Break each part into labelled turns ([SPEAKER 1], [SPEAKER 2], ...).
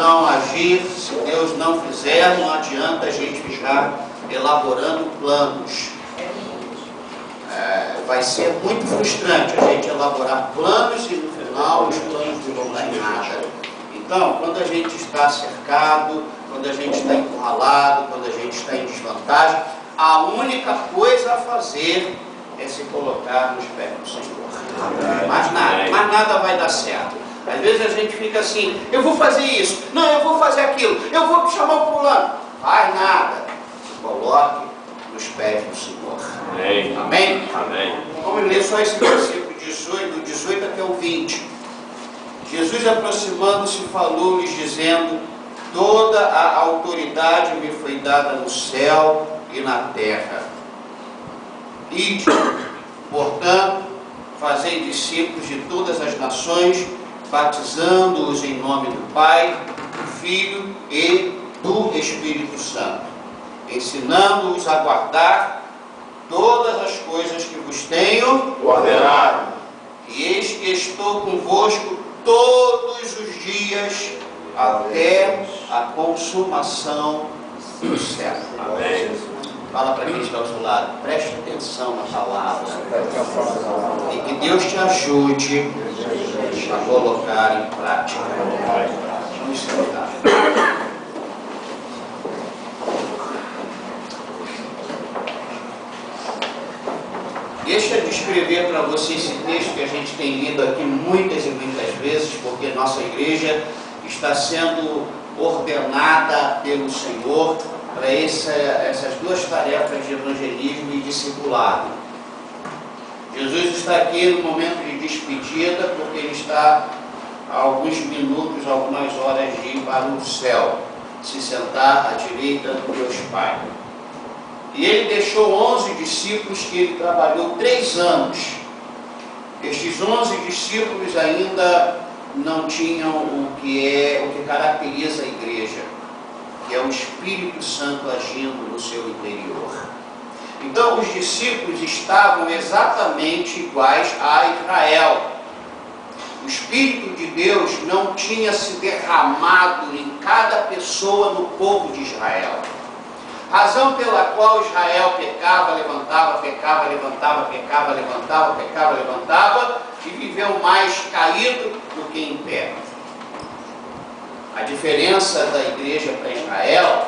[SPEAKER 1] não agir, se Deus não fizer, não adianta a gente ficar elaborando planos. Vai ser muito frustrante a gente elaborar planos e no final os planos não vão dar em nada. Então, quando a gente está cercado, quando a gente está encurralado, quando a gente está em desvantagem, a única coisa a fazer é se colocar nos pés do Senhor. Mais nada vai dar certo. Às vezes a gente fica assim, eu vou fazer isso, não, eu vou fazer aquilo, eu vou chamar o fulano. Faz nada. Se coloque nos pés do Senhor.
[SPEAKER 2] Amém.
[SPEAKER 1] Amém?
[SPEAKER 2] Amém.
[SPEAKER 1] Vamos ler só esse versículo 18, do 18 até o 20. Jesus, aproximando-se, falou-lhes, dizendo: toda a autoridade me foi dada no céu e na terra. Ide, portanto, fazei discípulos de todas as nações, batizando-os em nome do Pai, do Filho e do Espírito Santo, ensinando-os a guardar todas as coisas que vos tenho ordenado. E eis que estou convosco todos os dias até a consumação do século.
[SPEAKER 2] Amém.
[SPEAKER 1] Fala para quem está ao seu lado, preste atenção na palavra e que Deus te ajude a colocar em prática. Vamos sentar. Deixa eu descrever para você esse texto que a gente tem lido aqui muitas e muitas vezes, porque nossa igreja está sendo ordenada pelo Senhor para essas duas tarefas de evangelismo e discipulado. Jesus está aqui no momento de despedida, porque ele está a alguns minutos, algumas horas de ir para o céu, se sentar à direita do Deus Pai. E ele deixou 11 discípulos que ele trabalhou 3 anos. Estes 11 discípulos ainda não tinham o que caracteriza a igreja, que é o Espírito Santo agindo no seu interior. Então os discípulos estavam exatamente iguais a Israel. O Espírito de Deus não tinha se derramado em cada pessoa no povo de Israel. Razão pela qual Israel pecava, levantava, pecava, levantava, pecava, levantava, pecava, levantava, e viveu mais caído do que em pé. A diferença da igreja para Israel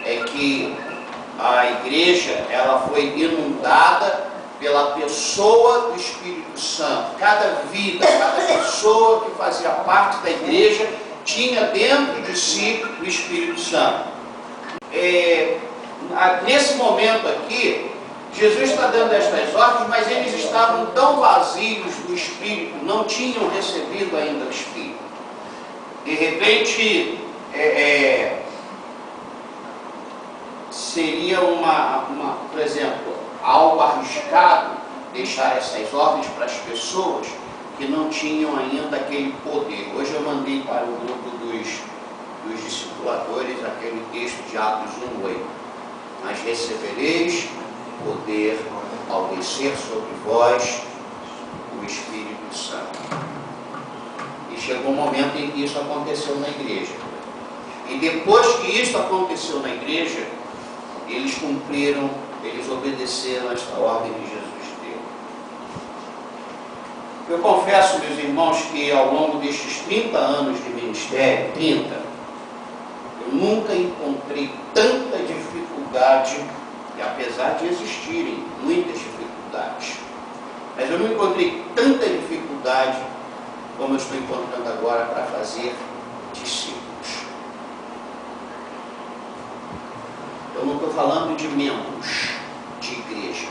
[SPEAKER 1] é que a igreja ela foi inundada pela pessoa do Espírito Santo. Cada vida, cada pessoa que fazia parte da igreja tinha dentro de si o Espírito Santo. Nesse momento aqui, Jesus está dando estas ordens, mas eles estavam tão vazios do Espírito, não tinham recebido ainda o Espírito. De repente, seria por exemplo, algo arriscado deixar essas ordens para as pessoas que não tinham ainda aquele poder. Hoje eu mandei para o grupo dos discipuladores aquele texto de Atos 1:8. Mas recebereis poder ao descer sobre vós o Espírito Santo. E chegou um momento em que isso aconteceu na igreja. E depois que isso aconteceu na igreja, eles cumpriram, eles obedeceram a esta ordem que Jesus deu. Eu confesso, meus irmãos, que ao longo destes 30 anos de ministério, eu nunca encontrei tanta dificuldade, e apesar de existirem muitas dificuldades, mas eu não encontrei tanta dificuldade como eu estou encontrando agora para fazer discípulos. Eu não estou falando de membros de igreja,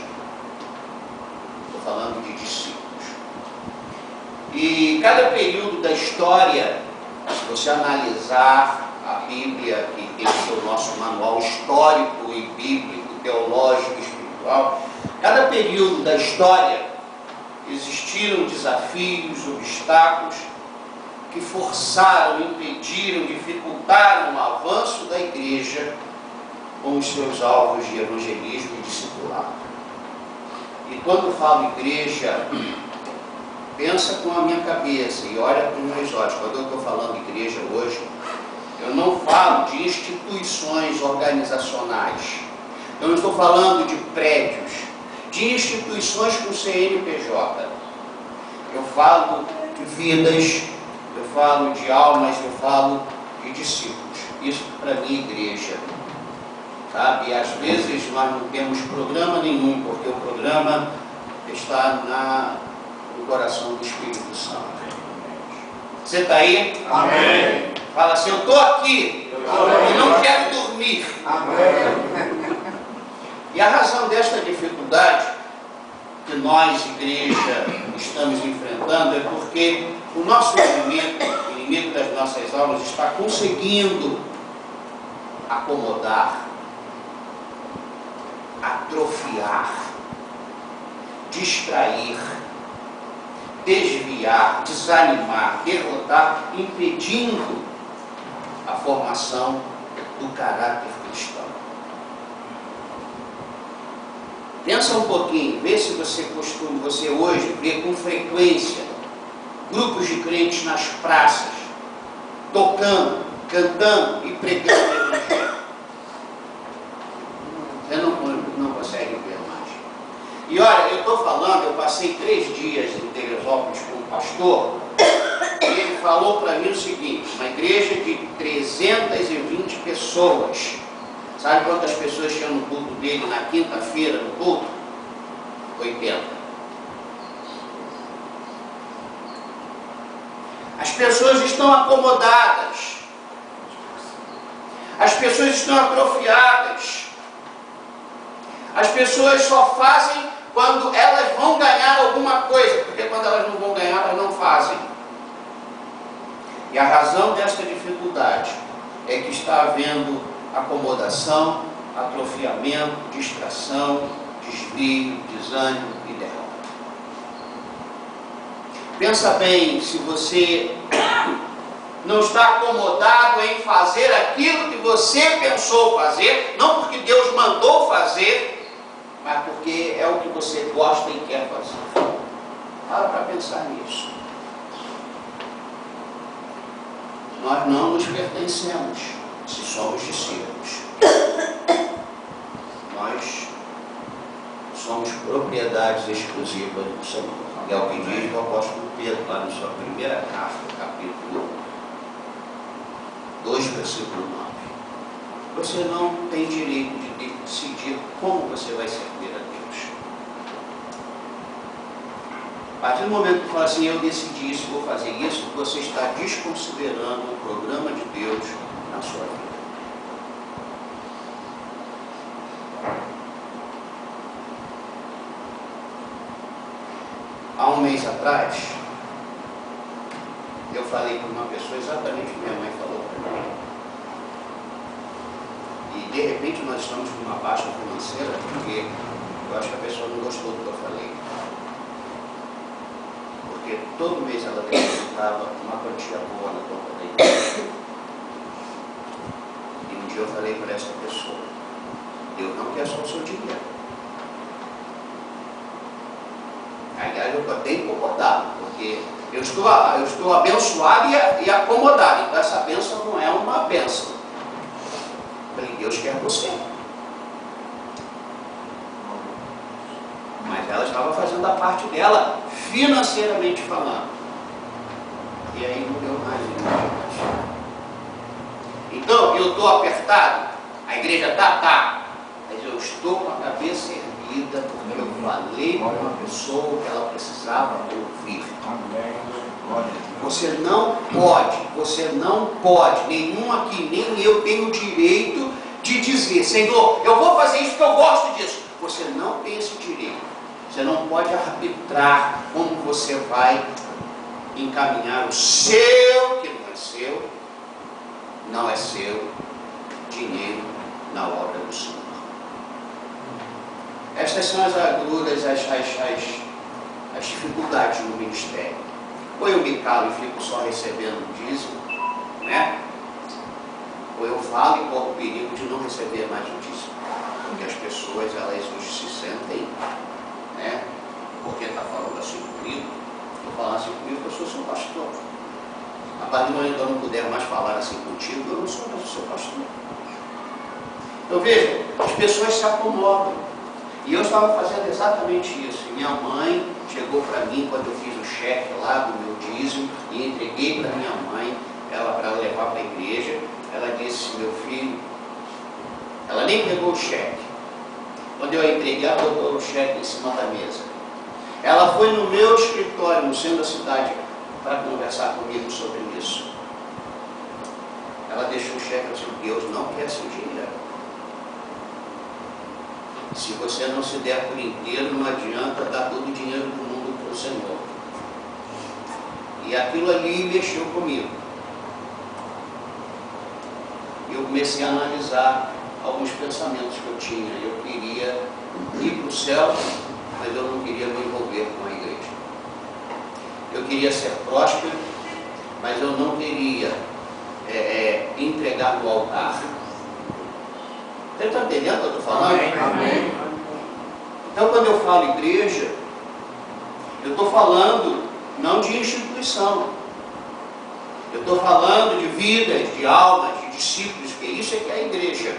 [SPEAKER 1] estou falando de discípulos. E cada período da história, se você analisar a Bíblia, que tem o seu nosso manual histórico e bíblico, teológico e espiritual, cada período da história existiram desafios, obstáculos que forçaram, impediram, dificultaram o avanço da igreja com os seus alvos de evangelismo e discipulado. E quando eu falo igreja, pensa com a minha cabeça e olha com os meus olhos. Quando eu estou falando igreja hoje, Eu não falo de instituições organizacionais. Eu não estou falando de prédios, de instituições com CNPJ. Eu falo de vidas, eu falo de almas, eu falo de discípulos. Isso para mim, igreja. Sabe? E às vezes nós não temos programa nenhum, porque o programa está no coração do Espírito Santo. Você está aí?
[SPEAKER 2] Amém.
[SPEAKER 1] Fala assim, eu estou aqui e não quero dormir.
[SPEAKER 2] Amém.
[SPEAKER 1] E a razão desta dificuldade que nós, igreja, estamos enfrentando é porque o nosso inimigo, o inimigo das nossas almas, está conseguindo acomodar, atrofiar, distrair, desviar, desanimar, derrotar, impedindo a formação do caráter cristão. Pensa um pouquinho, vê se você hoje vê com frequência grupos de crentes nas praças, tocando, cantando e pregando o evangelho. Você não consegue ver mais. E olha, eu estou falando, eu passei 3 dias em Teresópolis com um pastor, e ele falou para mim o seguinte, uma igreja de 320 pessoas. Sabe quantas pessoas tinham no culto dele na quinta-feira no culto? 80. As pessoas estão acomodadas. As pessoas estão atrofiadas. As pessoas só fazem quando elas vão ganhar alguma coisa, porque quando elas não vão ganhar, elas não fazem. E a razão desta dificuldade é que está havendo acomodação, atrofiamento, distração, desvio, desânimo e derrota. Pensa bem, se você não está acomodado em fazer aquilo que você pensou fazer, não porque Deus mandou fazer, mas porque é o que você gosta e quer fazer. Para pensar nisso. Nós não nos pertencemos se somos discípulos. Nós somos propriedades exclusivas do Senhor. É o que diz o apóstolo Pedro, lá na sua primeira carta, capítulo 2, versículo 9. Você não tem direito de decidir como você vai servir a Deus. A partir do momento que fala assim, eu decidi isso, vou fazer isso, você está desconsiderando o programa de Deus na sua vida. Há um mês atrás, eu falei com uma pessoa exatamente o que minha mãe falou para mim. E de repente nós estamos com uma baixa financeira, porque eu acho que a pessoa não gostou do que eu falei. Porque todo mês ela depositava uma quantia boa na conta da igreja. E um dia eu falei para essa pessoa, Deus não quer só o seu dinheiro. Aliás, eu estou até incomodado, porque eu estou abençoado e acomodado. Então essa bênção não é uma bênção. Eu falei, Deus quer você. Mas ela estava fazendo a parte dela, financeiramente falando. E aí não deu mais. Então, eu estou apertado, a igreja está, mas eu estou com a cabeça erguida, porque eu falei com uma pessoa que ela precisava ouvir. Você não pode, nenhum aqui, nem eu tenho o direito de dizer, Senhor, eu vou fazer isso porque eu gosto disso. Você não tem esse direito. Você não pode arbitrar como você vai encaminhar o seu, que não é seu, dinheiro na obra do Senhor. Estas são as agruras, as dificuldades no ministério. Ou eu me calo e fico só recebendo dízimo, né? Ou eu falo e corro o perigo de não receber mais o dízimo. Porque as pessoas, elas hoje se sentem, né? Porque está falando assim comigo, estou falando assim comigo, eu sou seu pastor. A partir do momento que eu não puder mais falar assim contigo, eu não sou mais o seu pastor. Então veja, as pessoas se acomodam. E eu estava fazendo exatamente isso. E minha mãe chegou para mim quando eu fiz o cheque lá do meu dízimo e entreguei para minha mãe, ela para levar para a igreja. Ela disse: meu filho, ela nem pegou o cheque. Quando eu a entreguei, ela botou o cheque em cima da mesa. Ela foi no meu escritório, no centro da cidade, para conversar comigo sobre isso. Ela deixou o cheque e disse: Deus não quer seu dinheiro. Se você não se der por inteiro, não adianta dar todo o dinheiro do mundo para o Senhor. E aquilo ali mexeu comigo. E eu comecei a analisar alguns pensamentos que eu tinha. Eu queria ir para o céu, mas eu não queria me envolver com a igreja. Eu queria ser próspero, mas eu não queria entregar no altar. Você está entendendo o que eu estou falando?
[SPEAKER 2] Amém.
[SPEAKER 1] Então, quando eu falo igreja, eu estou falando não de instituição. Eu estou falando de vidas, de almas, de discípulos, que isso é que é a igreja.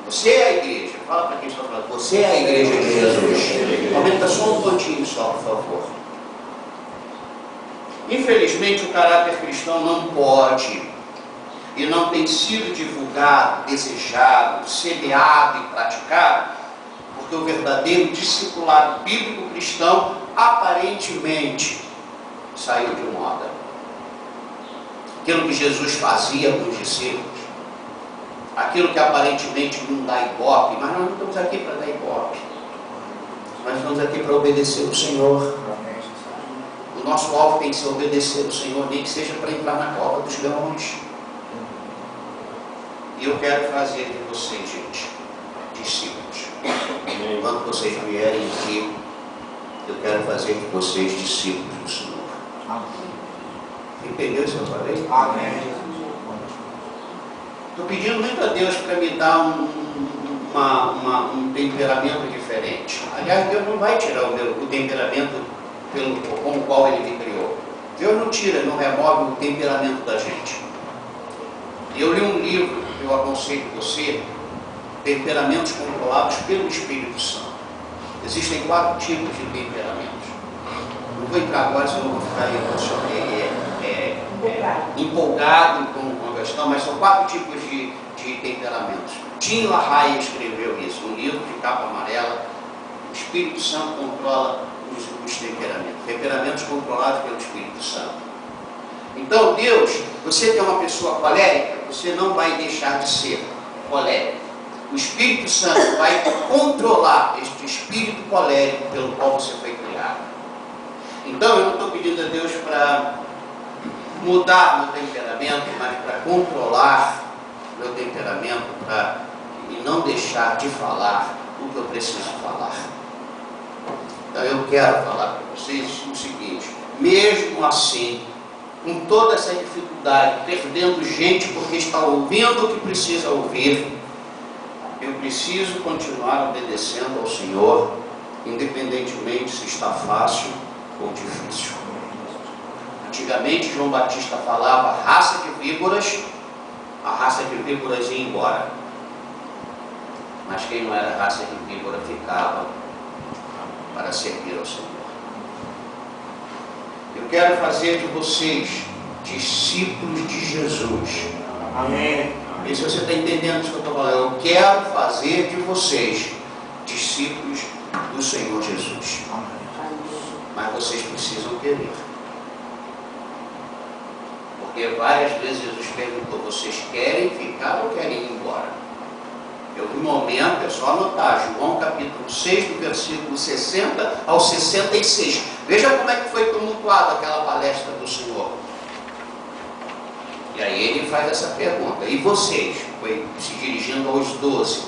[SPEAKER 1] Você é a igreja. Fala para quem está falando. Você é a igreja de Jesus. Aumenta só um pontinho só, por favor. Infelizmente, o caráter cristão não pode e não tem sido divulgado, desejado, semeado e praticado, porque o verdadeiro discipulado bíblico cristão aparentemente saiu de moda. Aquilo que Jesus fazia com os discípulos, aquilo que aparentemente não dá ibope, mas nós não estamos aqui para dar ibope, nós estamos aqui para obedecer o Senhor. O nosso alvo tem que ser obedecer o Senhor, nem que seja para entrar na cova dos leões. E eu quero fazer de vocês, gente, discípulos. Quando vocês vierem aqui, eu quero fazer de vocês discípulos do Senhor. Entendeu isso que eu falei?
[SPEAKER 2] Amém.
[SPEAKER 1] Estou pedindo muito a Deus para me dar um temperamento diferente. Aliás, Deus não vai tirar o temperamento com o qual Ele me criou. Deus não tira, não remove o temperamento da gente. Eu li um livro, eu aconselho você, Temperamentos Controlados pelo Espírito Santo. Existem 4 tipos de temperamentos. Não vou entrar agora, senão eu vou ficar empolgado com a questão, mas são 4 tipos de temperamentos. Tim LaHaye escreveu isso, um livro de capa amarela. O Espírito Santo controla os temperamentos. Temperamentos controlados pelo Espírito Santo. Então, Deus, você que é uma pessoa colérica, você não vai deixar de ser colérico. O Espírito Santo vai controlar este espírito colérico pelo qual você foi criado. Então, eu não estou pedindo a Deus para mudar meu temperamento, mas para controlar meu temperamento e não deixar de falar o que eu preciso falar. Então, eu quero falar para vocês o seguinte: mesmo assim, com toda essa dificuldade, perdendo gente porque está ouvindo o que precisa ouvir, eu preciso continuar obedecendo ao Senhor, independentemente se está fácil ou difícil. Antigamente, João Batista falava raça de víboras, a raça de víboras ia embora. Mas quem não era raça de víbora ficava para servir ao Senhor. Eu quero fazer de vocês discípulos de Jesus.
[SPEAKER 2] Amém.
[SPEAKER 1] E se você está entendendo isso que eu estou falando, eu quero fazer de vocês discípulos do Senhor Jesus. Mas vocês precisam querer. Porque várias vezes Jesus perguntou: vocês querem ficar ou querem ir embora? Eu, no momento, é só anotar João capítulo 6, do versículo 60 ao 66. Veja como é que foi tumultuada aquela palestra do Senhor. E aí ele faz essa pergunta: e vocês? Foi se dirigindo aos 12.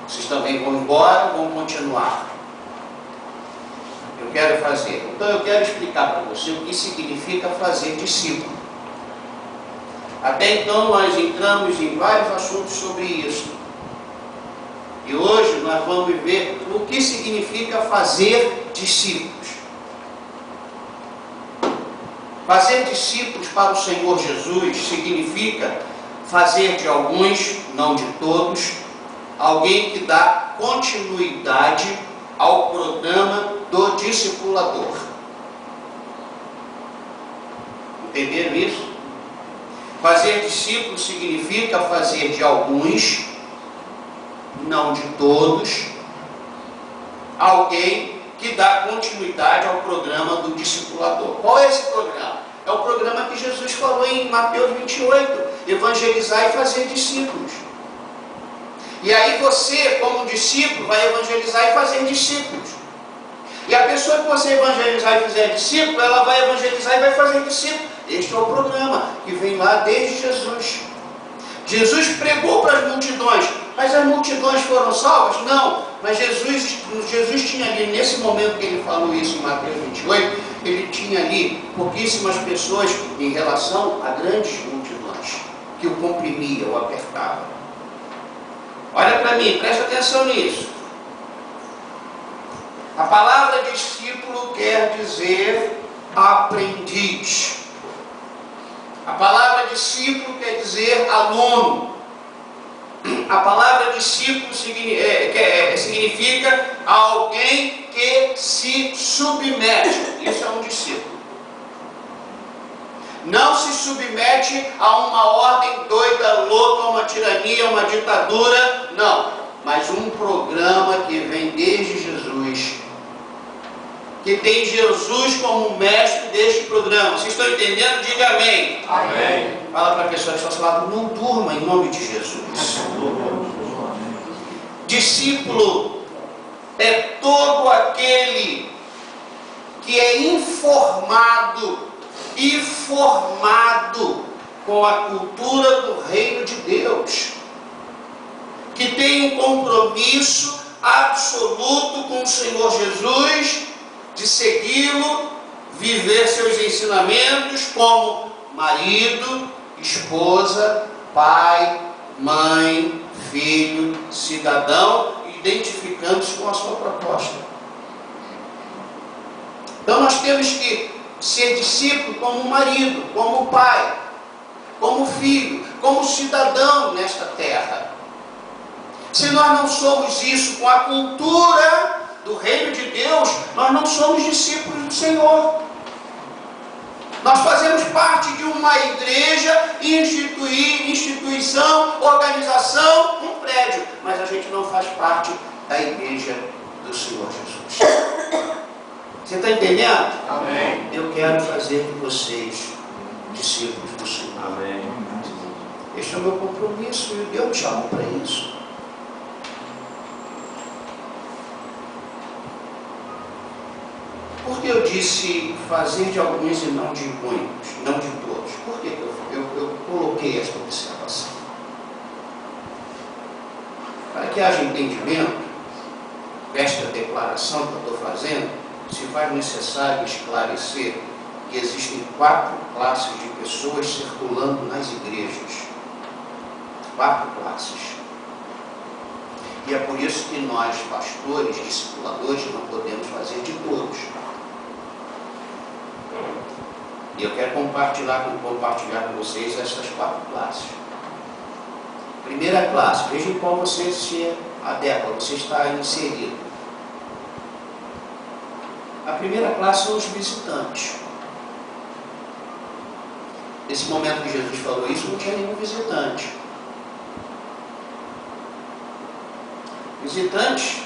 [SPEAKER 1] Vocês também vão embora ou vão continuar? Eu quero fazer. Então eu quero explicar para você o que significa fazer discípulo. Até então nós entramos em vários assuntos sobre isso. E hoje nós vamos ver o que significa fazer discípulos. Fazer discípulos para o Senhor Jesus significa fazer de alguns, não de todos, alguém que dá continuidade ao programa do discipulador. Entenderam isso? Fazer discípulos significa fazer de alguns, não de todos, alguém que dá continuidade ao programa do discipulador. Qual é esse programa? É o programa que Jesus falou em Mateus 28, evangelizar e fazer discípulos. E aí você, como discípulo, vai evangelizar e fazer discípulos. E a pessoa que você evangelizar e fizer discípulo, ela vai evangelizar e vai fazer discípulo. Este é o programa que vem lá desde Jesus. Jesus pregou para as multidões, mas as multidões foram salvas? Não, mas Jesus tinha ali, nesse momento que ele falou isso em Mateus 28, ele tinha ali pouquíssimas pessoas em relação a grandes multidões, que o comprimiam, o apertavam. Olha para mim, presta atenção nisso. A palavra discípulo quer dizer aprendiz. A palavra discípulo quer dizer aluno. A palavra discípulo significa alguém que se submete. Isso é um discípulo. Não se submete a uma ordem doida, louca, uma tirania, uma ditadura. Não. Mas um programa que vem desde Jesus, que tem Jesus como mestre deste programa. Vocês estão entendendo? Diga amém.
[SPEAKER 2] Amém.
[SPEAKER 1] Fala para a pessoa que está ao seu lado, não durma em nome de Jesus. Discípulo é todo aquele que é informado e formado com a cultura do reino de Deus, que tem um compromisso absoluto com o Senhor Jesus, de segui-lo, viver seus ensinamentos como marido, esposa, pai, mãe, filho, cidadão, identificando-se com a sua proposta. Então nós temos que ser discípulo como marido, como pai, como filho, como cidadão nesta terra. Se nós não somos isso com a cultura do reino de Deus, nós não somos discípulos do Senhor. Nós fazemos parte de uma igreja, instituição, organização, um prédio, mas a gente não faz parte da igreja do Senhor Jesus. Você está entendendo?
[SPEAKER 2] Amém.
[SPEAKER 1] Eu quero fazer de vocês discípulos do Senhor.
[SPEAKER 2] Amém.
[SPEAKER 1] Este é o meu compromisso e Deus me chamou para isso. Por que eu disse fazer de alguns e não de muitos, não de todos? Por que eu coloquei esta observação? Para que haja entendimento desta declaração que eu estou fazendo, se faz necessário esclarecer que existem 4 classes de pessoas circulando nas igrejas. 4 classes. E é por isso que nós, pastores, discipuladores, não podemos fazer de todos. E eu quero compartilhar com vocês essas 4 classes. Primeira classe, veja em qual você se adequa, você está inserido. A primeira classe são os visitantes. Nesse momento que Jesus falou isso, não tinha nenhum visitante. Visitante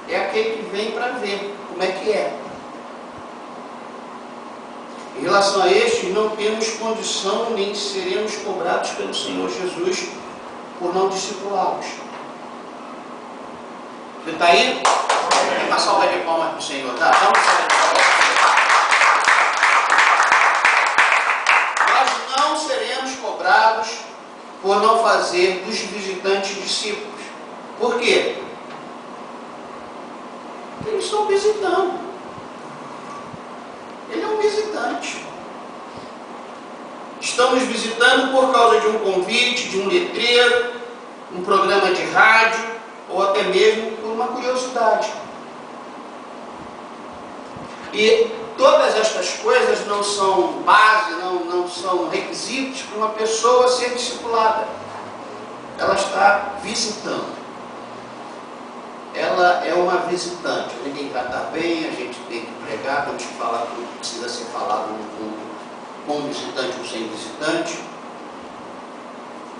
[SPEAKER 1] é aquele que vem para ver como é que é. Em relação a estes, não temos condição nem seremos cobrados pelo Senhor Jesus por não discipulá-los. Você está aí? Tem uma salva de palmas para o Senhor, tá? Dá uma salva de palmas. Nós não seremos cobrados por não fazer dos visitantes discípulos. Por quê? Porque eles estão visitando. Ele é um visitante. Estamos visitando por causa de um convite, de um letreiro, um programa de rádio, ou até mesmo por uma curiosidade. E todas estas coisas não são base, não são requisitos para uma pessoa ser discipulada. Ela está visitando. Ela é uma visitante. A gente tem que tratar bem, a gente tem que pregar, temos que falar tudo que precisa ser falado no culto, com visitante ou sem visitante.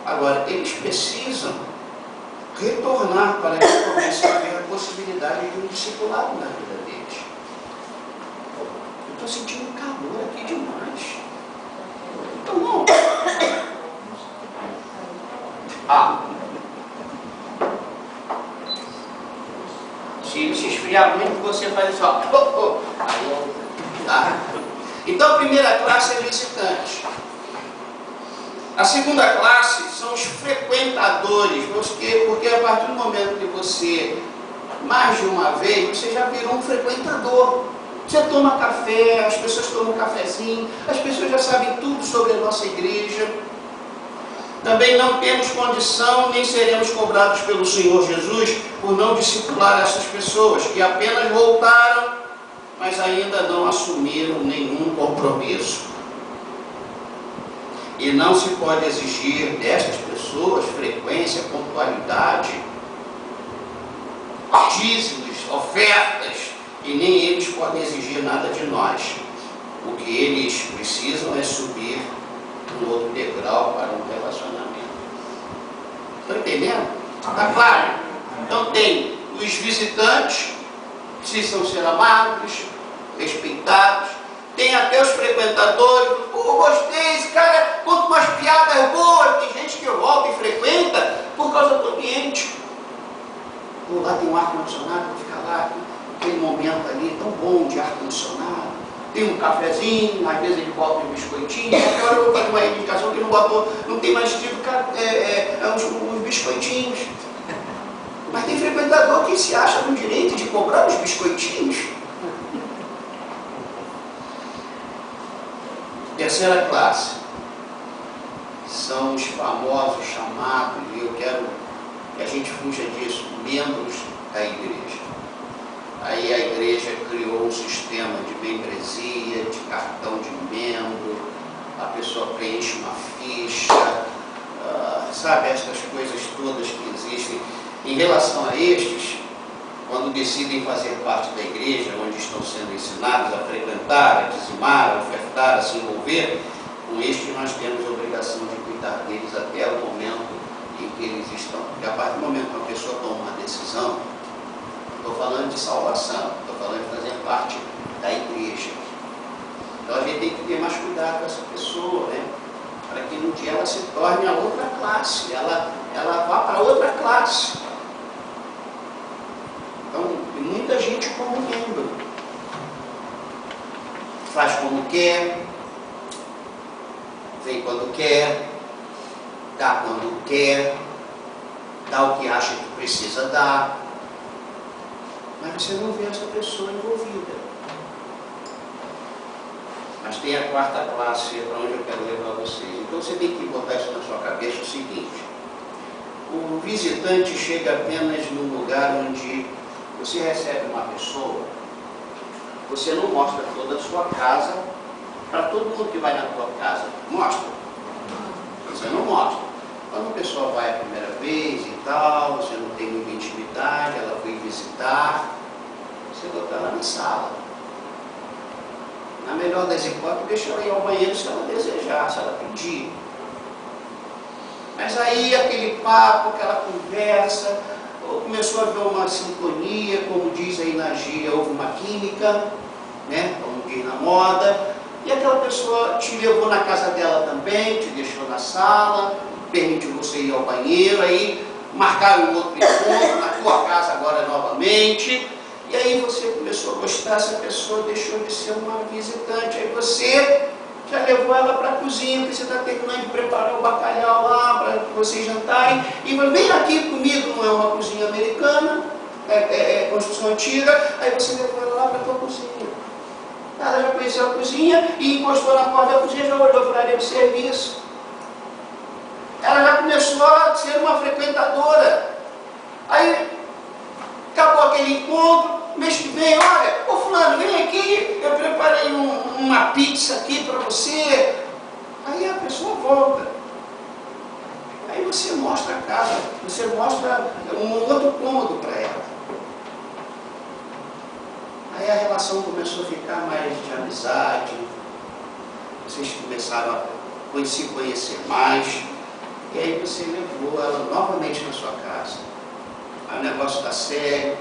[SPEAKER 1] Agora, eles precisam retornar para que comece a haver a possibilidade de um discipulado na vida deles. Eu estou sentindo calor aqui demais. Então, não. Se esfriar muito, você faz isso, ó. Tá? Então, a primeira classe é visitante. A segunda classe são os frequentadores, porque a partir do momento que você, mais de uma vez, você já virou um frequentador. Você toma café, as pessoas tomam um cafezinho, as pessoas já sabem tudo sobre a nossa igreja. Também não temos condição, nem seremos cobrados pelo Senhor Jesus por não discipular essas pessoas, que apenas voltaram, mas ainda não assumiram nenhum compromisso. E não se pode exigir destas pessoas frequência, pontualidade, dízimos, ofertas, e nem eles podem exigir nada de nós. O que eles precisam é subir um outro degrau para um relacionamento. Estão entendendo? Está claro? Então tem os visitantes, que precisam ser amados, respeitados. Tem até os frequentadores. Gostei, esse cara conta umas piadas boas. Tem gente que volta e frequenta por causa do ambiente. Lá tem um ar-condicionado, vou ficar lá, aquele momento ali tão bom de ar-condicionado. Tem um cafezinho, às vezes ele bota um biscoitinho. Agora eu vou fazer uma reivindicação que não tem mais tipo uns biscoitinhos. Mas tem frequentador que se acha no direito de cobrar os biscoitinhos. Terceira classe são os famosos chamados, e eu quero que a gente fuja disso, membros da igreja. Aí a igreja criou um sistema de membresia, de cartão de membro, a pessoa preenche uma ficha, sabe, estas coisas todas que existem. Em relação a estes, quando decidem fazer parte da igreja, onde estão sendo ensinados a frequentar, a dizimar, a ofertar, a se envolver, com estes nós temos a obrigação de cuidar deles até o momento em que eles estão. Porque a partir do momento que uma pessoa toma uma decisão, estou falando de salvação, estou falando de fazer parte da igreja. Então a gente tem que ter mais cuidado com essa pessoa, né? Para que um dia ela se torne a outra classe, ela vá para outra classe. Então, tem muita gente como membro. Faz como quer, vem quando quer, dá quando quer, dá o que acha que precisa dar. Mas você não vê essa pessoa envolvida. Mas tem a quarta classe, para onde eu quero levar vocês. Então você tem que botar isso na sua cabeça o seguinte: o visitante chega apenas num lugar onde você recebe uma pessoa, você não mostra toda a sua casa para todo mundo que vai na tua casa. Mostra? Você não mostra. Quando a pessoa vai a primeira vez e tal, você não tem muita intimidade, ela foi visitar, você botar ela na sala. Na melhor das hipóteses, deixa ela ir ao banheiro se ela desejar, se ela pedir. Mas aí aquele papo, aquela conversa, começou a haver uma sintonia, como diz aí na gíria, houve uma química, né? Como diz na moda, e aquela pessoa te levou na casa dela também, te deixou na sala, permitiu você ir ao banheiro, aí marcaram um outro encontro na tua casa agora novamente, e aí você começou a gostar, essa pessoa deixou de ser uma visitante, aí você já levou ela para a cozinha, porque você está terminando de preparar o bacalhau lá para vocês jantarem, e vem aqui comigo, não é uma cozinha americana, é construção antiga, aí você levou ela lá para a tua cozinha. Ela já conheceu a cozinha e encostou na porta da cozinha, já olhou para a área de serviço. Ela já começou a ser uma frequentadora. Aí acabou aquele encontro, mês que vem, olha, ô fulano, vem aqui, eu preparei pizza aqui para você. Aí a pessoa volta. Aí você mostra a casa, você mostra um outro cômodo para ela. Aí a relação começou a ficar mais de amizade, vocês começaram a se conhecer mais, e aí você levou ela novamente na sua casa. Aí o negócio está sério,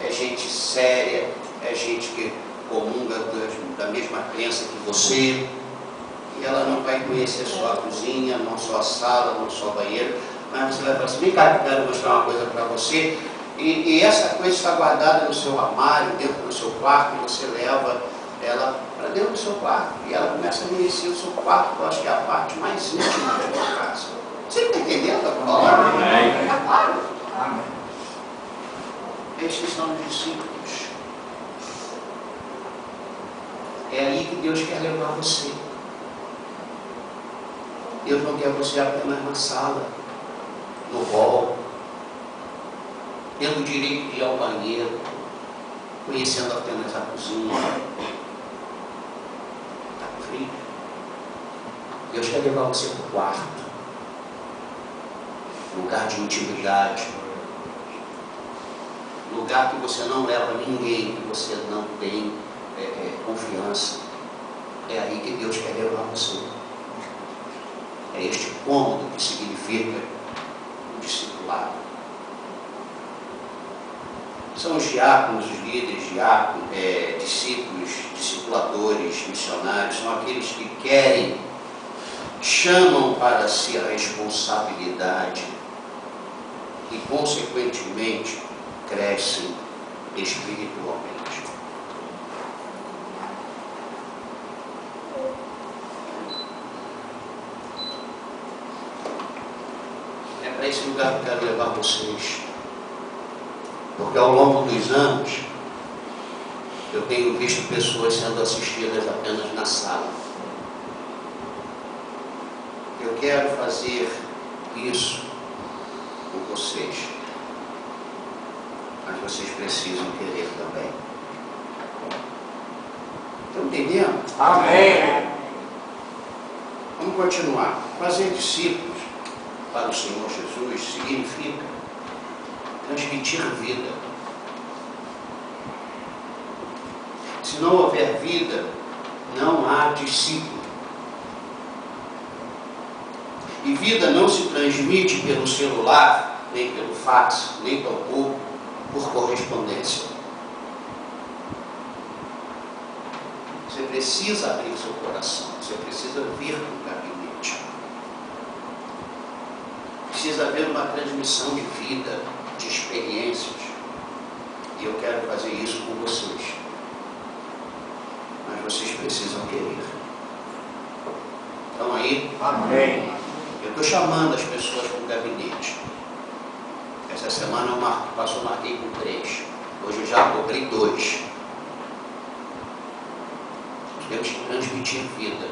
[SPEAKER 1] é gente séria, é gente que comunga da mesma crença que você, e ela não vai conhecer só a cozinha, não só a sala, não só o banheiro, mas você vai falar assim: vem cá, eu quero mostrar uma coisa para você. E essa coisa está guardada no seu armário, dentro do seu quarto, e você leva ela para dentro do seu quarto. E ela começa a conhecer o seu quarto, que eu acho que é a parte mais íntima da sua casa. Você está entendendo a palavra? É claro. Amém. Estes são os discípulos. É aí que Deus quer levar você. Deus não quer você apenas na sala, no hall, tendo o direito de ir ao banheiro, conhecendo apenas a cozinha. Está frio. Deus quer levar você para o quarto, lugar de intimidade, lugar que você não leva ninguém, que você não tem confiança. É aí que Deus quer levar você. É este cômodo que significa o discipulado. São os diáconos, os líderes, discípulos, discipuladores, missionários, são aqueles que querem, chamam para si a responsabilidade e, consequentemente, crescem espiritualmente. É para esse lugar que eu quero levar vocês. Porque ao longo dos anos, eu tenho visto pessoas sendo assistidas apenas na sala. Eu quero fazer isso com vocês. Mas vocês precisam querer também. Estão entendendo?
[SPEAKER 2] Amém.
[SPEAKER 1] Vamos continuar. Fazer discípulos para o Senhor Jesus significa transmitir vida. Se não houver vida, não há discípulo. E vida não se transmite pelo celular, nem pelo fax, nem tampouco por correspondência. Você precisa abrir seu coração, você precisa vir no gabinete. Precisa haver uma transmissão de vida, de experiências. E eu quero fazer isso com vocês. Mas vocês precisam querer. Estão aí?
[SPEAKER 2] Amém.
[SPEAKER 1] Eu estou chamando as pessoas para o gabinete. Essa semana eu marquei com 3. Hoje eu já cobrei 2. Nós temos que transmitir vida.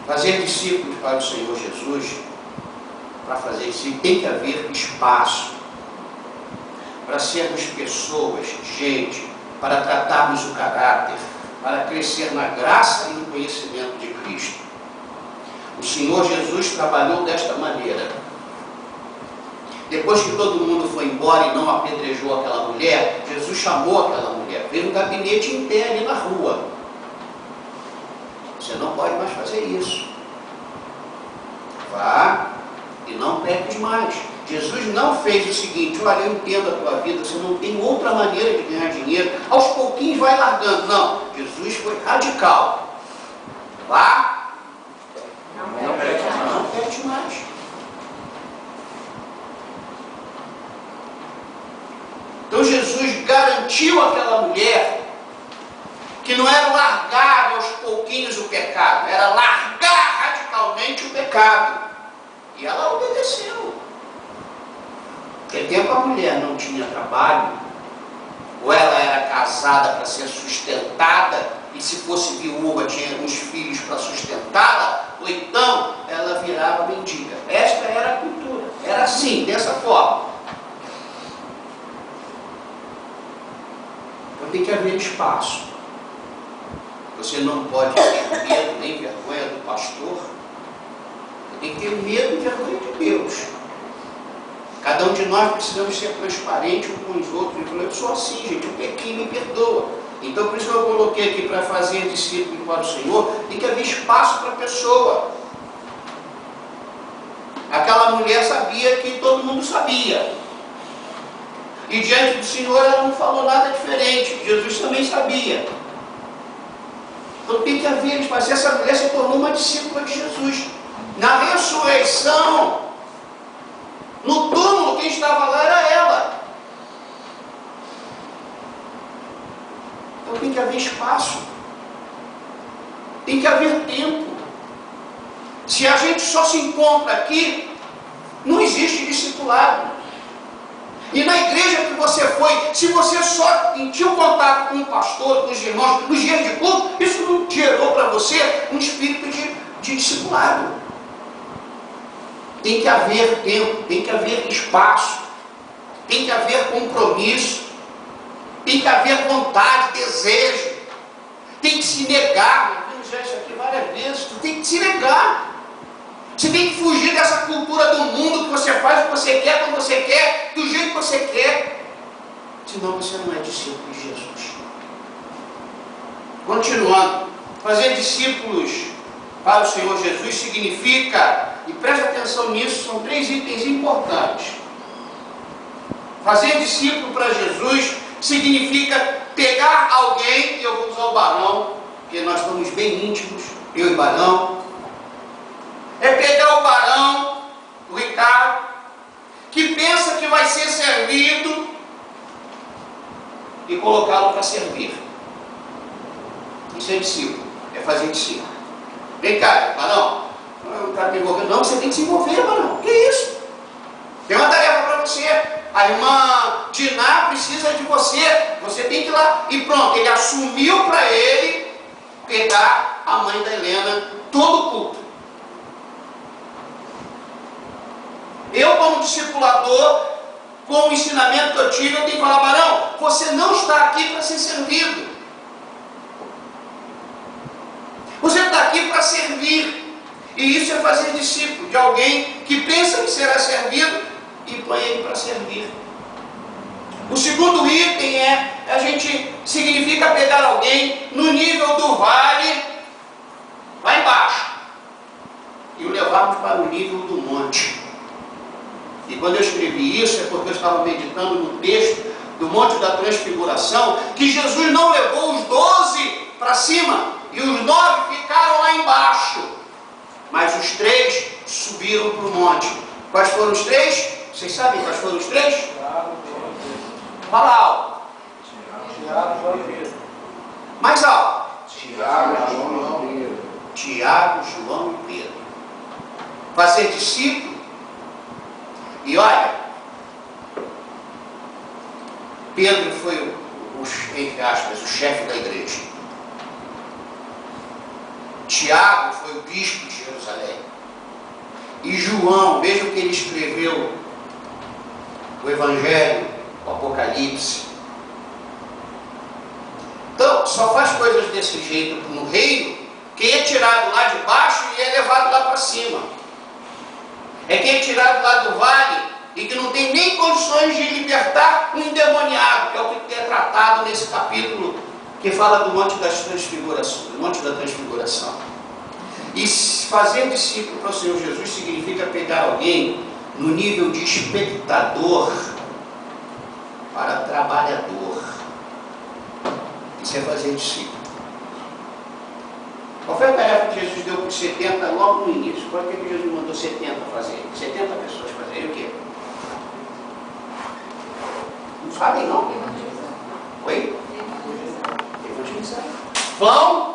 [SPEAKER 1] Fazer discípulos para o Senhor Jesus, para fazer isso, tem que haver espaço para sermos pessoas, gente, para tratarmos o caráter, para crescer na graça e no conhecimento de Cristo. O Senhor Jesus trabalhou desta maneira. Depois que todo mundo foi embora e não apedrejou aquela mulher, Jesus chamou aquela mulher, veio no gabinete em pé ali na rua. Você não pode mais fazer isso. Vá e não peques mais. Jesus não fez o seguinte: olha, eu entendo a tua vida, você não tem outra maneira de ganhar dinheiro, aos pouquinhos vai largando. Não, Jesus foi radical. Vá, não peques mais. Então Jesus garantiu àquela mulher que não era largar aos pouquinhos o pecado, era largar radicalmente o pecado. E ela obedeceu. Naquele tempo a mulher não tinha trabalho, ou ela era casada para ser sustentada, e se fosse viúva tinha uns filhos para sustentá-la, ou então ela virava mendiga. Esta era a cultura, era assim, dessa forma. Então tem que haver espaço. Você não pode ter medo nem vergonha do pastor. Você tem que ter medo e vergonha de Deus. Cada um de nós precisamos ser transparente um com os outros. Ele falou, eu sou assim, gente, eu pequei, me perdoa. Então, por isso que eu coloquei aqui, para fazer discípulo para o Senhor, tem que haver espaço para a pessoa. Aquela mulher sabia que todo mundo sabia. E diante do Senhor ela não falou nada diferente. Jesus também sabia. Então tem que haver espaço. Essa mulher se tornou uma discípula de Jesus. Na ressurreição, no túmulo, quem estava lá era ela. Então tem que haver espaço. Tem que haver tempo. Se a gente só se encontra aqui, não existe discipulado. E na igreja que você foi, se você só tinha um contato com o pastor, com os irmãos, nos dias de culto, isso não gerou para você um espírito de discipulado. Tem que haver tempo, tem que haver espaço, tem que haver compromisso, tem que haver vontade, desejo, tem que se negar. Eu já isso aqui várias vezes, tu tem que se negar. Você tem que fugir dessa cultura do mundo que você faz o que você quer, quando você quer, do jeito que você quer. Senão você não é discípulo de Jesus. Continuando, fazer discípulos para o Senhor Jesus significa, e preste atenção nisso, são 3 itens importantes. Fazer discípulo para Jesus significa pegar alguém, e eu vou usar o Barão, porque nós estamos bem íntimos, eu e Barão. É pegar o Barão, o Ricardo, que pensa que vai ser servido, e colocá-lo para servir. Isso é discípulo, é fazer discípulo. Vem cá, Barão, o cara me envolveu. Não, você tem que se envolver, Barão. Que isso? Tem uma tarefa para você. A irmã Diná precisa de você. Você tem que ir lá. E pronto, ele assumiu para ele pegar a mãe da Helena todo o culto. Eu, como discipulador, com o ensinamento que eu tive, eu tenho que falar, Barão, você não está aqui para ser servido. Você está aqui para servir. E isso é fazer discípulo de alguém que pensa que será servido e põe ele para servir. O segundo item a gente significa pegar alguém no nível do vale, lá embaixo, e o levarmos para o nível do monte. E quando eu escrevi isso, é porque eu estava meditando no texto do Monte da Transfiguração, que Jesus não levou os 12 para cima, e os 9 ficaram lá embaixo, mas os 3 subiram para o monte. Quais foram os 3? Vocês sabem quais foram os 3? Fala alto. Mais alto. Tiago, João e Pedro. Fazer discípulo. E olha, Pedro foi entre aspas, o chefe da igreja. Tiago foi o bispo de Jerusalém. E João, veja o que ele escreveu, o Evangelho, o Apocalipse. Então, só faz coisas desse jeito no reino quem é tirado lá de baixo e é levado lá para cima. É quem é tirado lá do vale e que não tem nem condições de libertar um endemoniado, que é o que é tratado nesse capítulo que fala do Monte das Transfigurações, do Monte da Transfiguração. E fazer discípulo para o Senhor Jesus significa pegar alguém no nível de espectador para trabalhador. Isso é fazer discípulo. Qual foi a tarefa que Jesus deu para os 70 logo no início? Qual é que Jesus mandou 70 fazer? 70 pessoas fazerem o quê? Não sabem não? Oi? Evangelizar. Vão